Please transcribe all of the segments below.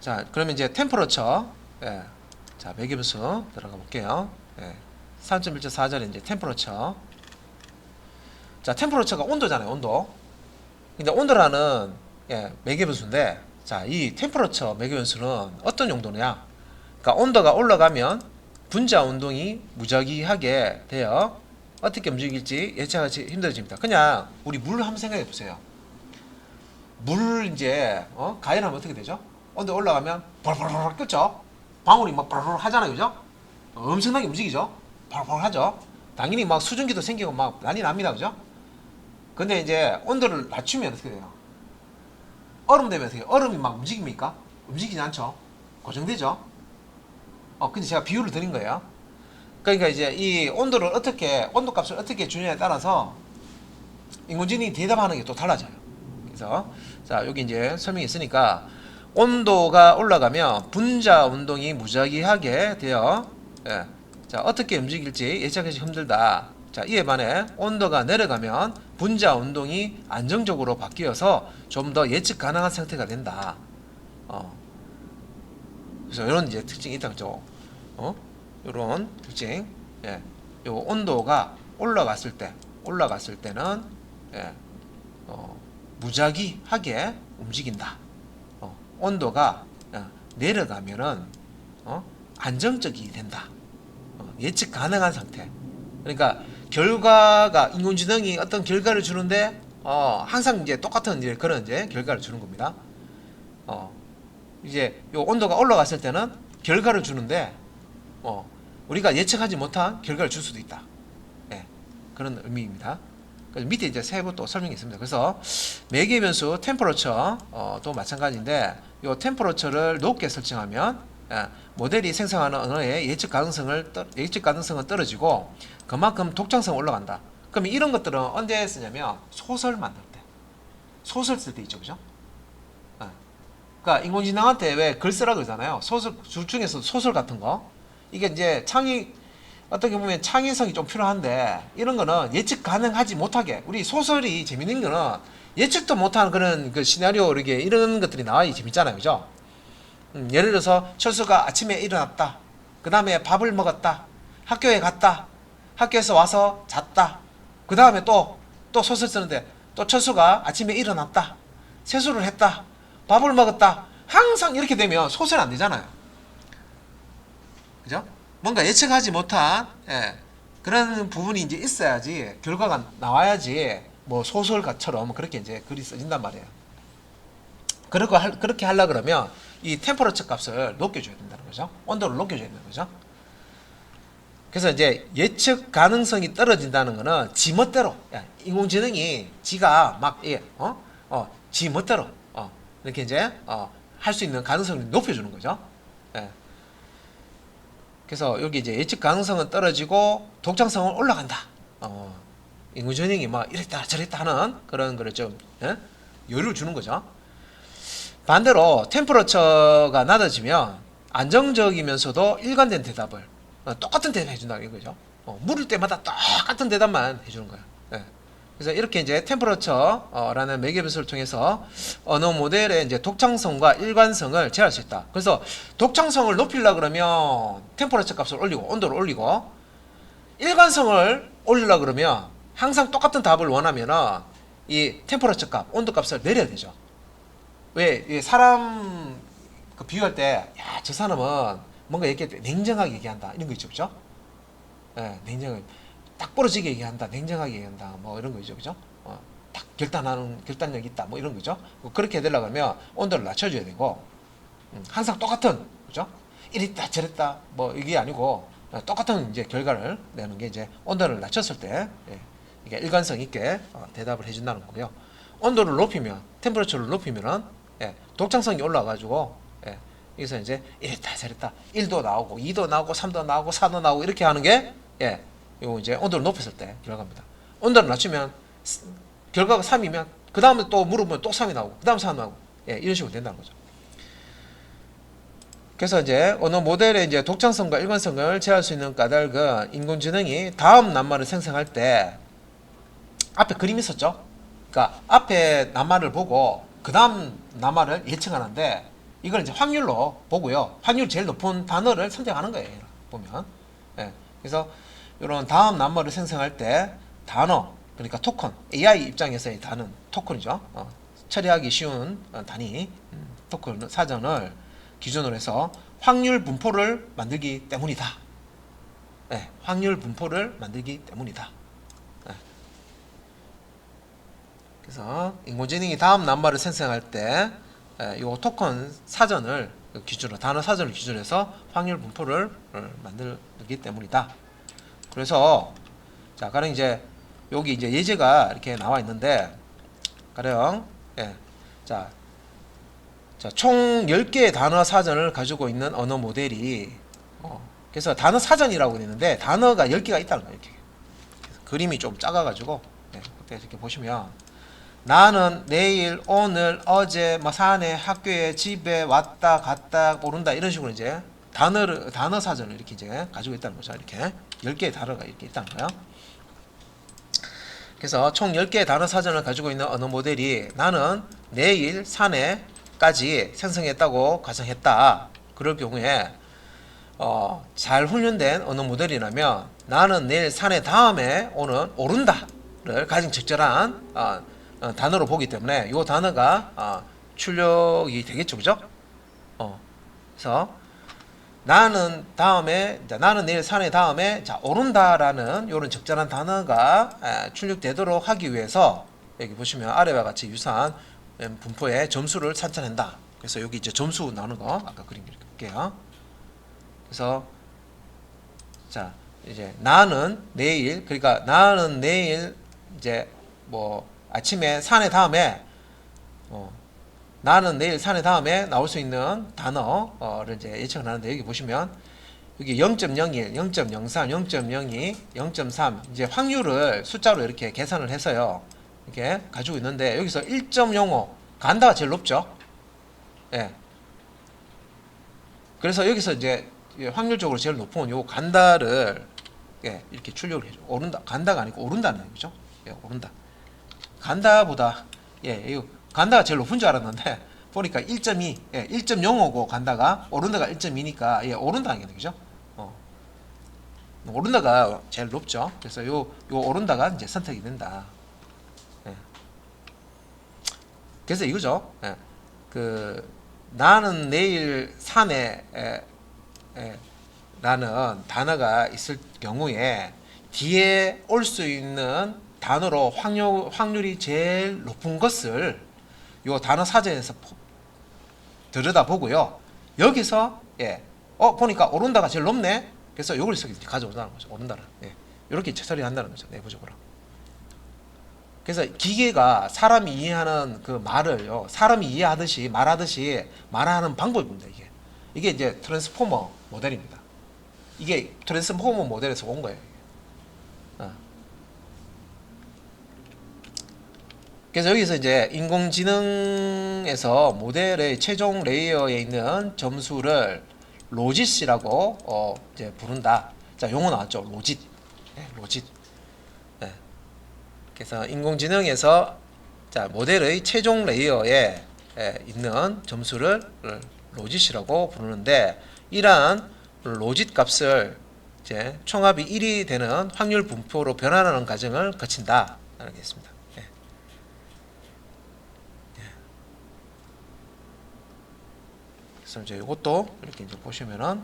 자, 그러면 이제 템퍼러처. 예. 자, 매개변수 들어가 볼게요. 예. 3.1.4절에 이제 템퍼러처. 자, 템퍼러처가 온도잖아요, 온도. 근데 온도라는 매개변수인데, 자, 이 템퍼러처 매개변수는 어떤 용도냐? 그러니까 온도가 올라가면 분자 운동이 무작위하게 되어 어떻게 움직일지 예측하기 힘들어집니다. 그냥 우리 물 한번 생각해 보세요. 물 이제 가열하면 어떻게 되죠? 온도 올라가면 벌벌벌 끓죠. 방울이 막 벌벌 하잖아요, 그죠? 엄청나게 움직이죠. 벌벌 하죠. 당연히 막 수증기도 생기고 막 난리 납니다, 그죠? 근데 이제 온도를 낮추면 어떻게 돼요? 얼음 되면 어떻게 돼요? 얼음이 막 움직입니까? 움직이지 않죠. 고정되죠. 근데 제가 비유를 드린 거예요. 그러니까 이제 이 온도를 어떻게 온도값을 어떻게 주느냐에 따라서 인공지능이 대답하는 게 또 달라져요. 그래서 자, 여기 이제 설명이 있으니까 온도가 올라가면 분자 운동이 무작위하게 되어 자, 어떻게 움직일지 예측하기 힘들다. 자, 이에 반해 온도가 내려가면 분자 운동이 안정적으로 바뀌어서 좀 더 예측 가능한 상태가 된다. 그래서 이런 이제 특징이 있다, 그죠? 이런 특징. 요 온도가 올라갔을 때는 무작위하게 움직인다. 온도가 내려가면은 안정적이 된다. 예측 가능한 상태. 그러니까 결과가 인공지능이 어떤 결과를 주는데 항상 이제 똑같은 이제 그런 이제 결과를 주는 겁니다. 이제 요 온도가 올라갔을 때는 결과를 주는데 우리가 예측하지 못한 결과를 줄 수도 있다. 그런 의미입니다. 그래서 밑에 이제 세부 또 설명이 있습니다. 그래서 매개 변수 템퍼러처도 마찬가지인데 요 템퍼러처를 높게 설정하면 모델이 생성하는 언어의 예측 가능성은 떨어지고 그만큼 독창성은 올라간다. 그럼 이런 것들은 언제 쓰냐면 소설 만들 때, 소설 쓸 때 있죠, 그죠? 그러니까 인공지능한테 왜 글 쓰라 그러잖아요. 소설 중에서 소설 같은 거 이게 이제 어떻게 보면 창의성이 좀 필요한데 이런 거는 예측 가능하지 못하게 우리 소설이 재밌는 거는 예측도 못하는 그런 그 시나리오 이런 것들이 나와야 재밌잖아요, 그죠? 예를 들어서 철수가 아침에 일어났다. 그 다음에 밥을 먹었다. 학교에 갔다. 학교에서 와서 잤다. 그 다음에 또 소설 쓰는데 또 철수가 아침에 일어났다. 세수를 했다. 밥을 먹었다. 항상 이렇게 되면 소설이 안 되잖아요. 그죠? 뭔가 예측하지 못한 그런 부분이 이제 있어야지 결과가 나와야지 뭐 소설가처럼 그렇게 이제 글이 써진단 말이에요. 그렇게 하려 그러면 이 템퍼러처 값을 높여줘야 된다는 거죠. 온도를 높여줘야 된다는 거죠. 그래서 이제 예측 가능성이 떨어진다는 거는 지 멋대로 인공지능이 지가 막 지 멋대로 이렇게 이제 할 수 있는 가능성을 높여주는 거죠. 그래서 여기 이제 예측 가능성은 떨어지고 독창성은 올라간다. 인공지능이 막 이랬다 저랬다 하는 그런 거를 좀 여유를 주는 거죠. 반대로 템퍼러처가 낮아지면 안정적이면서도 일관된 대답을 똑같은 대답 해준다 이거죠. 물을 때마다 똑같은 대답만 해주는 거예요. 그래서 이렇게 이제 템퍼러처라는 매개변수를 통해서 언어 모델의 이제 독창성과 일관성을 제어할 수 있다. 그래서 독창성을 높이려 그러면 템퍼러처 값을 올리고 온도를 올리고 일관성을 올리려 그러면 항상 똑같은 답을 원하면은 이 템퍼러처 값, 온도 값을 내려야 되죠. 왜 사람 비유할 때 야, 저 사람은 뭔가 얘기할 때 냉정하게 얘기한다 이런 거 있죠, 그죠? 냉정하게 딱 부러지게 얘기한다, 냉정하게 얘기한다, 뭐 이런 거 있죠, 그죠? 딱 결단력 있다, 뭐 이런 거죠. 그렇게 되려고 하면 온도를 낮춰줘야 되고, 항상 똑같은, 그죠? 이랬다, 저랬다, 뭐 이게 아니고 똑같은 이제 결과를 내는 게 이제 온도를 낮췄을 때 이게 일관성 있게 대답을 해준다는 거고요. 온도를 높이면, 템퍼러처를 높이면은 독창성이 올라가지고 여기서 이제 이랬다 저랬다 1도 나오고 2도 나오고 3도 나오고 4도 나오고 이렇게 하는 게 요 이제 온도를 높였을 때 결과입니다. 온도를 낮추면 결과가 3이면 그 다음에 또 물어보면 또 3이 나오고 그 다음 4 나오고 이런 식으로 된다는 거죠. 그래서 이제 언어 모델의 이제 독창성과 일관성을 제어할 수 있는 까닭은 인공지능이 다음 낱말을 생성할 때 앞에 그림이 있었죠. 그러니까 앞에 낱말을 보고 그 다음 낱말을 예측하는데 이걸 이제 확률로 보고요. 확률 제일 높은 단어를 선택하는 거예요. 보면. 예. 그래서 이런 다음 낱말을 생성할 때 단어, 그러니까 토큰, AI 입장에서의 단은 토큰이죠. 처리하기 쉬운 단위, 토큰 사전을 기준으로 해서 확률 분포를 만들기 때문이다. 예, 확률 분포를 만들기 때문이다. 예. 그래서 인공지능이 다음 낱말을 생성할 때 이 토큰 사전을 기준으로, 단어 사전을 기준으로 해서 확률 분포를 만들기 때문이다. 그래서 자, 가령 이제 여기 이제 예제가 이렇게 나와 있는데, 가령 예, 자, 총 10개의 단어 사전을 가지고 있는 언어 모델이 그래서 단어 사전이라고 있는데 단어가 10개가 있다는 거예요. 이렇게. 그림이 좀 작아가지고 예, 그때 이렇게 보시면 나는 내일, 오늘, 어제, 뭐 사내, 학교에, 집에 왔다 갔다 오른다 이런 식으로 이제 단어 사전을 이렇게 이제 가지고 있다는 거죠. 이렇게 10개의 단어가 이렇게 있다는 거예요. 그래서 총 10개의 단어 사전을 가지고 있는 언어 모델이 나는 내일, 사내까지 생성했다고 가정했다. 그럴 경우에 잘 훈련된 언어 모델이라면 나는 내일, 사내 다음에 오는 오른다를 가장 적절한 단어로 보기 때문에 이 단어가 출력이 되겠죠, 그죠? 그래서 나는 내일 사내 다음에 자 오른다라는 이런 적절한 단어가 출력되도록 하기 위해서 여기 보시면 아래와 같이 유사한 분포의 점수를 산출한다. 그래서 여기 이제 점수 나오는 거 아까 그림 이렇게 볼게요. 그래서 자 이제 나는 내일, 그러니까 나는 내일 이제 뭐 아침에 사내 다음에 나는 내일 사내 다음에 나올 수 있는 단어를 이제 예측을 하는데, 여기 보시면 여기 0.01, 0.03, 0.02, 0.3 이제 확률을 숫자로 이렇게 계산을 해서요 이렇게 가지고 있는데, 여기서 1.05 간다가 제일 높죠. 예. 그래서 여기서 이제 확률적으로 제일 높은 요 간다를 이렇게 출력을 해줘. 오른다, 간다가 아니고 오른다는 얘기죠. 예, 오른다. 간다보다 이거 간다가 제일 높은 줄 알았는데 보니까 1.2, 1.05고 간다가 오른다가 1.2니까 오른다는 게 되죠. 오른다가 제일 높죠. 그래서 요 오른다가 이제 선택이 된다. 예. 그래서 이거죠. 예. 그 나는 내일 사내 라는 단어가 있을 경우에 뒤에 올 수 있는 단어로 확률이 제일 높은 것을 요 단어 사전에서 들여다보고요. 여기서 보니까 오른다가 제일 높네. 그래서 요걸 가져오자는 거죠. 오른다를. 이렇게 처리한다는 거죠. 내부적으로. 그래서 기계가 사람이 이해하는 그 말을요, 사람이 이해하듯이 말하는 방법입니다. 이게 이제 트랜스포머 모델입니다. 이게 트랜스포머 모델에서 온 거예요. 그래서 여기서 이제 인공지능에서 모델의 최종 레이어에 있는 점수를 로짓이라고 이제 부른다. 자, 용어 나왔죠. 로짓. 로짓. 그래서 인공지능에서 자, 모델의 최종 레이어에 있는 점수를 로짓이라고 부르는데, 이러한 로짓 값을 이제 총합이 1이 되는 확률 분포로 변환하는 과정을 거친다. 라는 게 있습니다. 그래서 이제 이것도 이렇게 이제 보시면은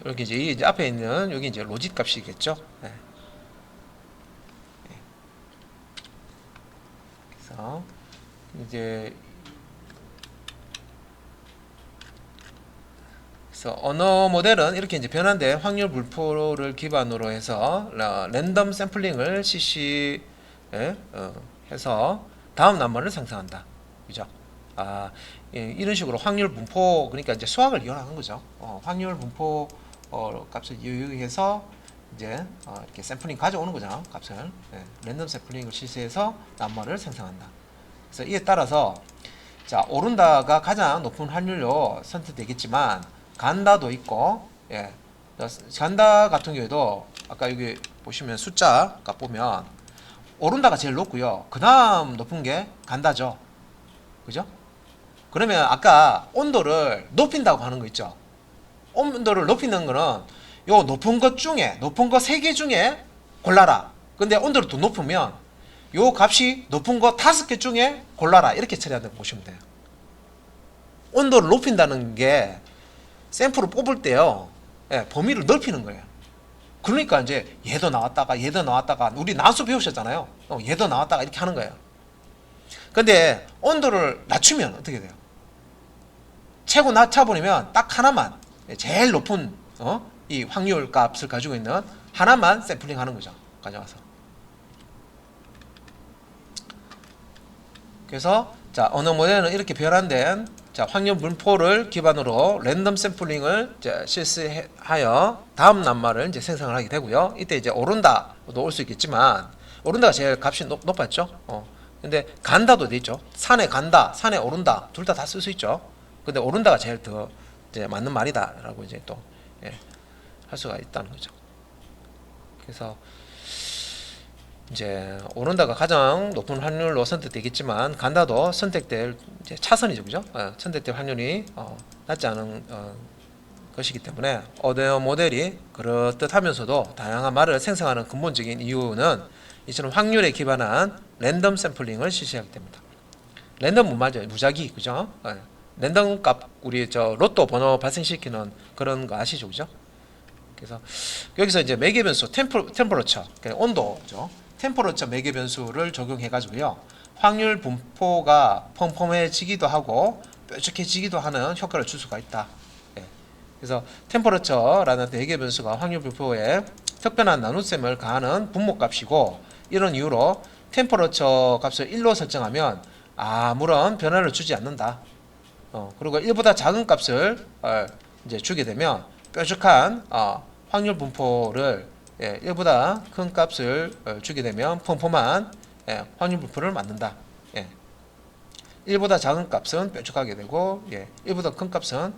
이렇게 이제 앞에 있는 여기 이제 로짓 값이겠죠. 그래서 이제 그래서 언어 모델은 이렇게 이제 변환된 확률 분포를 기반으로 해서 랜덤 샘플링을 해서 다음 낱말을 생성한다. 그죠? 이런 식으로 확률 분포, 그러니까 이제 수학을 이용하는 거죠. 확률 분포 값을 이용해서 이제 이렇게 샘플링 가져오는 거죠. 값을 랜덤 샘플링을 실시해서 낱말을 생성한다. 그래서 이에 따라서 자, 오른다가 가장 높은 확률로 선택되겠지만 간다도 있고, 간다 같은 경우에도 아까 여기 보시면 숫자 값 보면 오른다가 제일 높고요. 그 다음 높은 게 간다죠. 그죠? 그러면 아까 온도를 높인다고 하는 거 있죠. 온도를 높이는 거는 요 높은 것 중에 높은 거 3개 중에 골라라. 근데 온도를 더 높으면 요 값이 높은 거 5개 중에 골라라. 이렇게 처리한다고 보시면 돼요. 온도를 높인다는 게 샘플을 뽑을 때요. 예, 범위를 넓히는 거예요. 그러니까 이제 얘도 나왔다가 우리 나수 배우셨잖아요. 얘도 나왔다가 이렇게 하는 거예요. 근데 온도를 낮추면 어떻게 돼요? 최고 낮춰버리면 딱 하나만, 제일 높은 이 확률 값을 가지고 있는 하나만 샘플링 하는 거죠. 가져와서. 그래서 자, 언어 모델은 이렇게 변환된 확률 분포를 기반으로 랜덤 샘플링을 실시하여 다음 낱말을 이제 생성을 하게 되고요. 이때 이제 오른다도 올 수 있겠지만 오른다가 제일 값이 높았죠. 근데 간다도 돼 있죠. 산에 간다, 산에 오른다 둘 다 쓸 수 있죠. 근데 오른다가 제일 더 이제 맞는 말이다라고 이제 또 할 수가 있다는 거죠. 그래서 이제 오른다가 가장 높은 확률로 선택되겠지만 간다도 선택될 이제 차선이죠, 그죠? 선택될 확률이 낮지 않은 것이기 때문에 언어 모델이 그렇듯하면서도 다양한 말을 생성하는 근본적인 이유는 이처럼 확률에 기반한 랜덤 샘플링을 실시하기 때문이다. 랜덤은 맞아요, 무작위, 그죠? 랜덤 값 우리 로또 번호 발생시키는 그런 거 아시죠, 그죠? 그래서 여기서 이제 매개 변수 템퍼러처, 그러니까 온도죠. 템퍼러처 매개 변수를 적용해 가지고요. 확률 분포가 펑펑해지기도 하고 뾰족해지기도 하는 효과를 줄 수가 있다. 그래서 템퍼러처라는 매개 변수가 확률 분포에 특별한 나눗셈을 가하는 분모값이고 이런 이유로 템퍼러처 값을 1로 설정하면 아무런 변화를 주지 않는다. 그리고 1보다 작은 값을 이제 주게 되면 뾰족한 확률 분포를 1보다 큰 값을 주게 되면 펑펑한 확률 분포를 만든다. 1보다 작은 값은 뾰족하게 되고 1보다 큰 값은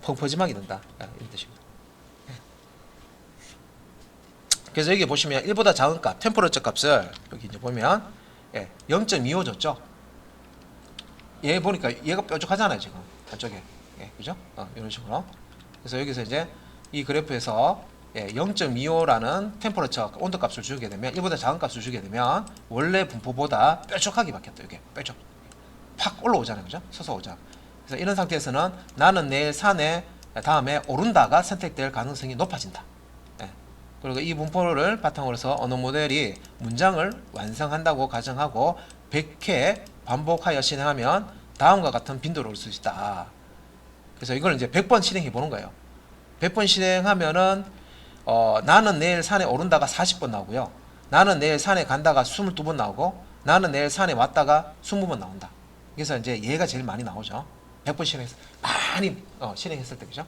펑퍼짐하게 된다. 이런 뜻입니다. 그래서 여기 보시면 1보다 작은 값, 템퍼러처 값을 여기 이제 보면 0.25 줬죠. 얘 보니까 얘가 뾰족하잖아요, 지금 한쪽에. 그죠? 이런 식으로. 그래서 여기서 이제 이 그래프에서 0.25라는 템퍼러처 온도 값을 주게 되면 1보다 작은 값을 주게 되면 원래 분포보다 뾰족하게 바뀌었다. 이게 뾰족 팍 올라오잖아요, 그죠? 솟아오자. 그래서 이런 상태에서는 나는 내일 산에 다음에 오른다가 선택될 가능성이 높아진다. 그리고 이 분포를 바탕으로 해서 언어 모델이 문장을 완성한다고 가정하고 100회 반복하여 실행하면 다음과 같은 빈도로 올 수 있다. 그래서 이걸 이제 100번 실행해 보는 거예요. 100번 실행하면은 나는 내일 산에 오른다가 40번 나오고요. 나는 내일 산에 간다가 22번 나오고 나는 내일 산에 왔다가 20번 나온다. 그래서 이제 얘가 제일 많이 나오죠. 100번 실행해서 많이 실행했을 때, 그죠?